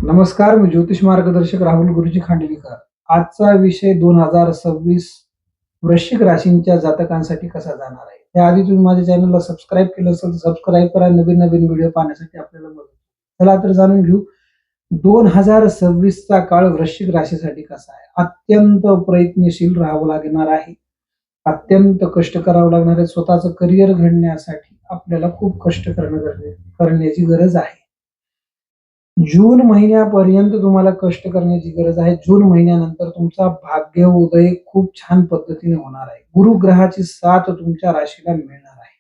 नमस्कार, मी ज्योतिष मार्गदर्शक राहुल गुरुजी खांडवीकर. आजचा विषय 2026 वृश्चिक राशींच्या जातकांसाठी कसा जाणार आहे. त्याआधी तुम्ही माझ्या चॅनलला सबस्क्राईब केलं असेल तर सबस्क्राईब करा. नवीन नवीन व्हिडिओ पाहण्यासाठी आपल्याला मदत होईल. चला तर जाणून घेऊ 2026 चा काळ वृश्चिक राशीसाठी कसा आहे. अत्यंत प्रयत्नशील राहावं लागणार आहे. अत्यंत कष्ट करावं लागणार आहे. स्वतःचं करिअर घडण्यासाठी आपल्याला खूप कष्ट करण्याची गरज आहे. जून महिन्यापर्यंत तुम्हाला कष्ट करण्याची गरज आहे. जून महिन्यानंतर तुमचा भाग्य उदय खूप छान पद्धतीने होणार आहे. गुरु ग्रहाची साथ तुमच्या राशीला मिळणार आहे.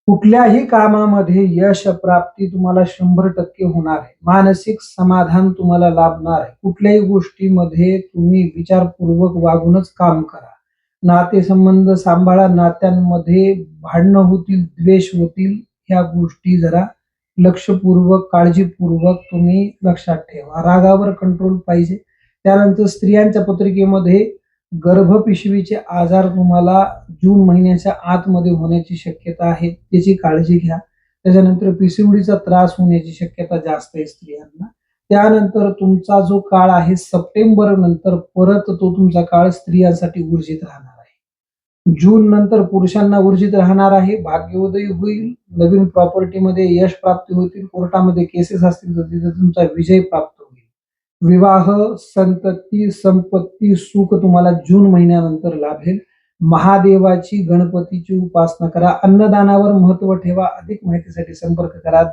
कुठल्याही कामामध्ये यश प्राप्ती तुम्हाला 100% होणार आहे. मानसिक समाधान तुम्हाला लाभणार आहे. कुठल्याही गोष्टीमध्ये तुम्ही विचारपूर्वक वागूनच काम करा. नातेसंबंध सांभाळा. नात्यांमध्ये भांडणं होतील, द्वेष होतील, ह्या गोष्टी जरा लक्षपूर्वक, काळजीपूर्वक तुम्ही लक्षात ठेवा. रागावर कंट्रोल पाहिजे. त्यानंतर स्त्रियांच्या पत्रिकेमध्ये गर्भपिशवीचे आजार तुम्हाला जून महिन्याच्या आतमध्ये होण्याची शक्यता आहे. त्याची काळजी घ्या. त्याच्यानंतर पीसीओडीचा त्रास होण्याची शक्यता जास्त आहे स्त्रियांना. त्यानंतर तुमचा जो काळ आहे सप्टेंबर नंतर परत तो तुमचा काळ स्त्रियांसाठी ऊर्जित राहणार आहे. जून नंतर पुरुषांना ऊर्जित राहणार आहे. भाग्योदय होईल. नवीन प्रॉपर्टीमध्ये यश प्राप्ती होतील. कोर्टामध्ये केसेस असतील तर तिथे तुमचा विजय प्राप्त होईल. विवाह, संतती, संपत्ती, सुख तुम्हाला जून महिन्यानंतर लाभेल. महादेवाची, गणपतीची उपासना करा. अन्नदानावर महत्व ठेवा. अधिक माहितीसाठी संपर्क करा.